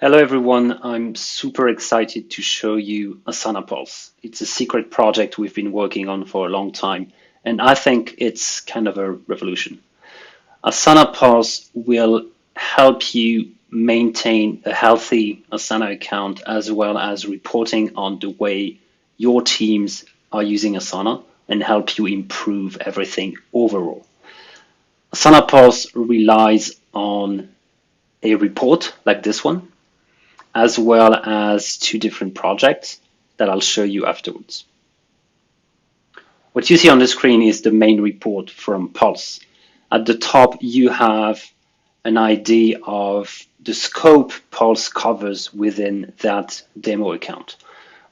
Hello everyone, I'm super excited to show you Asana Pulse. It's a secret project we've been working on for a long time, and I think it's kind of a revolution. Asana Pulse will help you maintain a healthy Asana account as well as reporting on the way your teams are using Asana and help you improve everything overall. Asana Pulse relies on a report like this one as well as two different projects that I'll show you afterwards. What you see on the screen is the main report from Pulse. At the top, you have an idea of the scope Pulse covers within that demo account.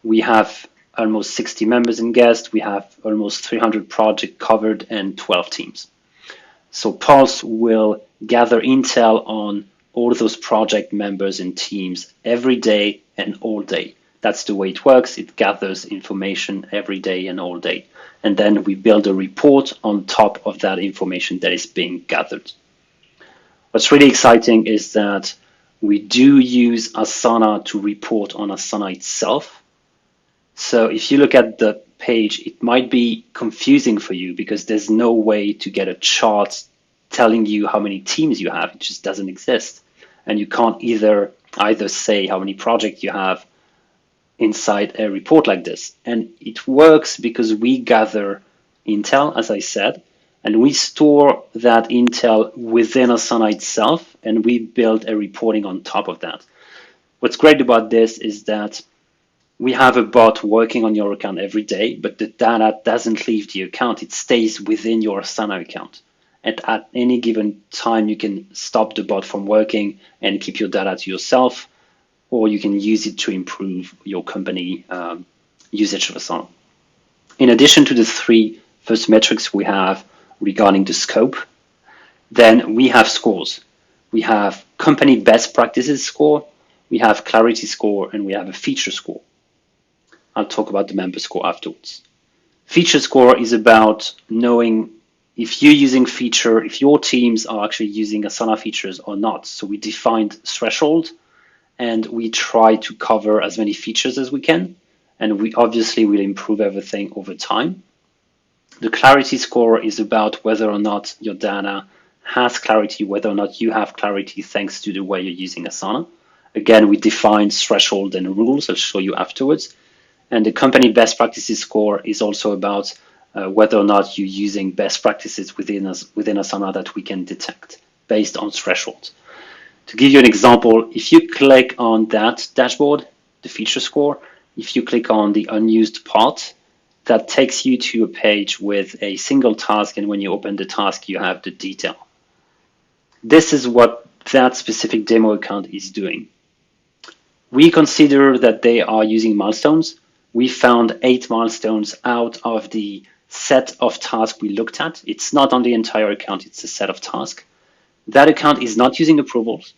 We have almost 60 members and guests. We have almost 300 projects covered and 12 teams. So Pulse will gather intel on all of those project members and teams every day and all day. That's the way it works. It gathers information every day and all day. And then we build a report on top of that information that is being gathered. What's really exciting is that we do use Asana to report on Asana itself. So if you look at the page, it might be confusing for you because there's no way to get a chart telling you how many teams you have. It just doesn't exist. And you can't either say how many projects you have inside a report like this. And it works because we gather intel, as I said, and we store that intel within Asana itself, and we build a reporting on top of that. What's great about this is that we have a bot working on your account every day, but the data doesn't leave the account. It stays within your Asana account. And at any given time, you can stop the bot from working and keep your data to yourself, or you can use it to improve your company usage of Asana. In addition to the three first metrics we have regarding the scope, then we have scores. We have company best practices score, we have clarity score, and we have a feature score. I'll talk about the member score afterwards. Feature score is about knowing if you're using feature, if your teams are actually using Asana features or not. So we defined threshold and we try to cover as many features as we can. And we obviously will improve everything over time. The clarity score is about whether or not your data has clarity, whether or not you have clarity thanks to the way you're using Asana. Again, we define threshold and rules. I'll show you afterwards. And the company best practices score is also about whether or not you're using best practices within Asana that we can detect based on thresholds. To give you an example, if you click on that dashboard, the feature score, if you click on the unused part, that takes you to a page with a single task, and when you open the task, you have the detail. This is what that specific demo account is doing. We consider that they are using milestones. We found 8 milestones out of the set of tasks we looked at. It's not on the entire account, it's a set of tasks. That account is not using approvals.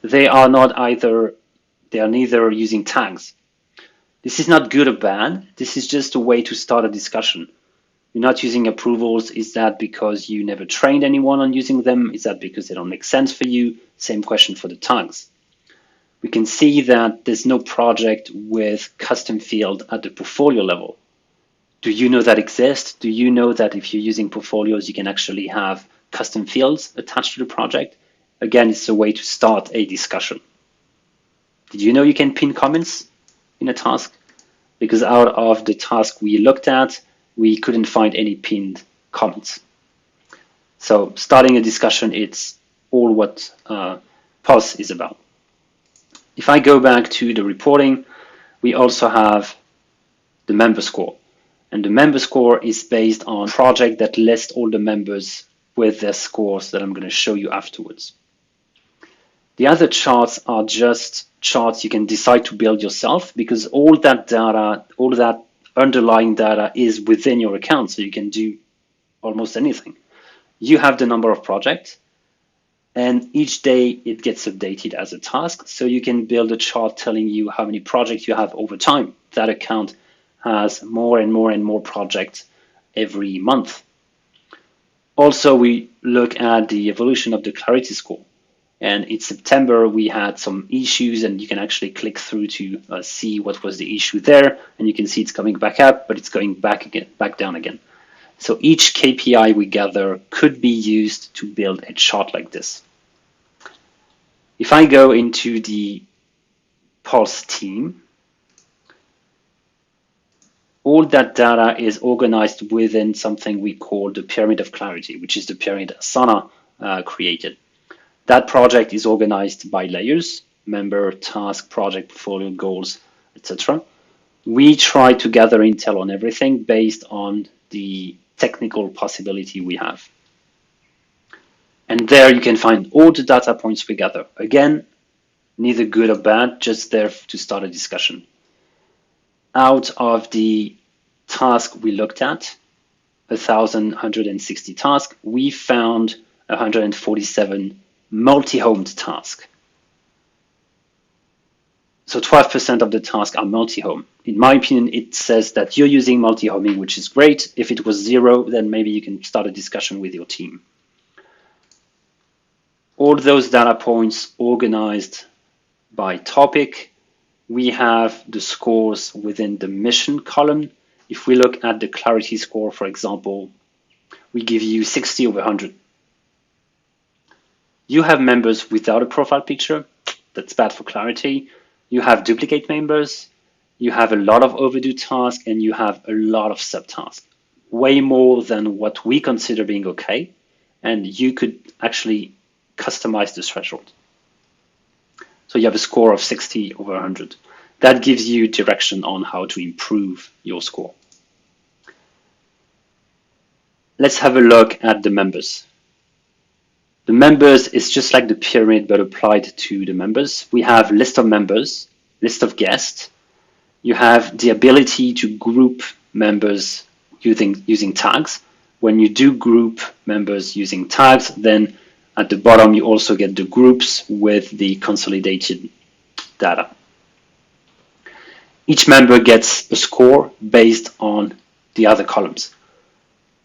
They are neither using tags. This is not good or bad. This is just a way to start a discussion. You're not using approvals. Is that because you never trained anyone on using them? Is that because they don't make sense for you? Same question for the tags. We can see that there's no project with custom field at the portfolio level. Do you know that exists? Do you know that if you're using portfolios, you can actually have custom fields attached to the project? Again, it's a way to start a discussion. Did you know you can pin comments in a task? Because out of the task we looked at, we couldn't find any pinned comments. So starting a discussion, it's all what Pulse is about. If I go back to the reporting, we also have the member score. And the member score is based on a project that lists all the members with their scores that I'm going to show you afterwards. The other charts are just charts you can decide to build yourself because all that data, all that underlying data is within your account, so you can do almost anything. You have the number of projects, and each day it gets updated as a task, so you can build a chart telling you how many projects you have over time. That account has more and more and more projects every month. Also, we look at the evolution of the clarity score. And in September, we had some issues, and you can actually click through to see what was the issue there. And you can see it's coming back up, but it's going back again, back down again. So each KPI we gather could be used to build a chart like this. If I go into the Pulse team, all that data is organized within something we call the Pyramid of Clarity, which is the pyramid Asana created. That project is organized by layers: member, task, project, portfolio, goals, etc. We try to gather intel on everything based on the technical possibility we have. And there you can find all the data points we gather. Again, neither good or bad, just there to start a discussion. Out of the task we looked at, 1,160 tasks, we found 147 multi-homed tasks. So 12% of the tasks are multi-home. In my opinion, it says that you're using multi-homing, which is great. If it was 0, then maybe you can start a discussion with your team. All those data points organized by topic. We have the scores within the mission column. If we look at the clarity score, for example, we give you 60 over 100. You have members without a profile picture. That's bad for clarity. You have duplicate members. You have a lot of overdue tasks, and you have a lot of subtasks, way more than what we consider being okay. And you could actually customize the threshold. So you have a score of 60 over 100. That gives you direction on how to improve your score. Let's have a look at the members. The members is just like the pyramid, but applied to the members. We have list of members, list of guests. You have the ability to group members using tags. When you do group members using tags, then at the bottom, you also get the groups with the consolidated data. Each member gets a score based on the other columns.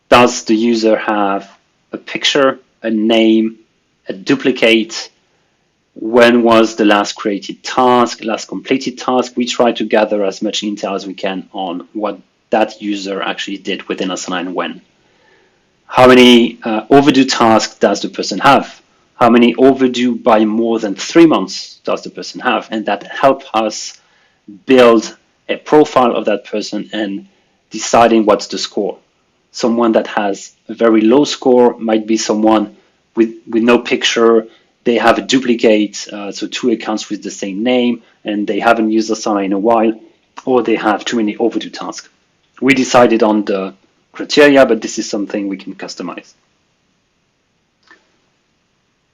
Does the user have a picture, a name, a duplicate? When was the last created task, last completed task? We try to gather as much intel as we can on what that user actually did within Asana and when. How many overdue tasks does the person have? How many overdue by more than 3 months does the person have? And that helps us build a profile of that person and deciding what's the score. Someone that has a very low score might be someone with no picture. They have a duplicate, so 2 accounts with the same name, and they haven't used Asana in a while, or they have too many overdue tasks. We decided on the criteria, but this is something we can customize.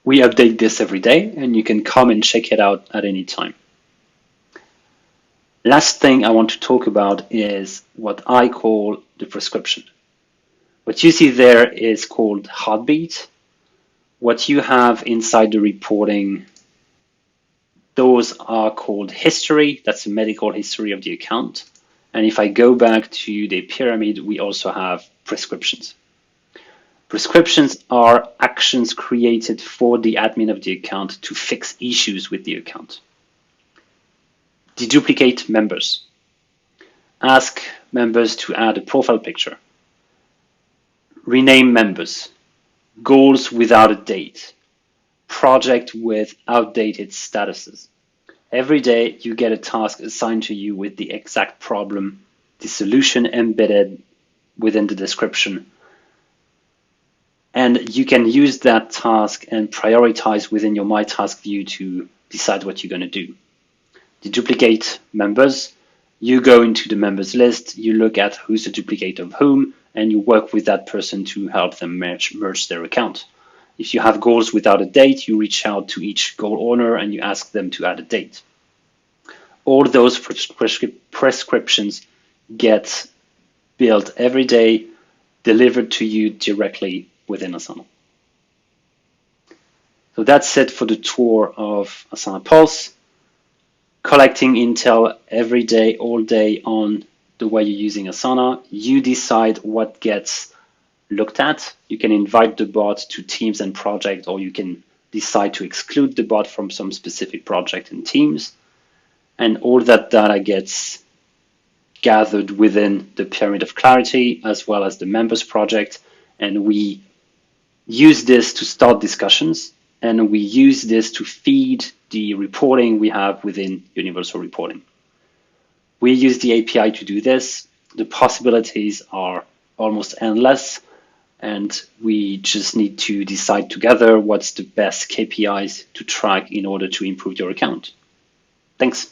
We update this every day, and you can come and check it out at any time. Last thing I want to talk about is what I call the prescription. What you see there is called Heartbeat. What you have inside the reporting, those are called history. That's the medical history of the account. And if I go back to the pyramid, we also have prescriptions. Prescriptions are actions created for the admin of the account to fix issues with the account. Deduplicate members. Ask members to add a profile picture. Rename members. Goals without a date. Project with outdated statuses. Every day you get a task assigned to you with the exact problem, the solution embedded within the description. And you can use that task and prioritize within your My Task view to decide what you're going to do. Deduplicate members. You go into the members list, you look at who's a duplicate of whom, and you work with that person to help them merge their account. If you have goals without a date, you reach out to each goal owner and you ask them to add a date. All those prescriptions get built every day, delivered to you directly within Asana. So that's it for the tour of Asana Pulse. Collecting intel every day, all day on the way you're using Asana. You decide what gets looked at. You can invite the bot to teams and projects, or you can decide to exclude the bot from some specific project and teams. And all that data gets gathered within the Pyramid of Clarity as well as the members project. And we use this to start discussions, and we use this to feed the reporting we have within Universal Reporting. We use the API to do this. The possibilities are almost endless, and we just need to decide together what's the best KPIs to track in order to improve your account. Thanks.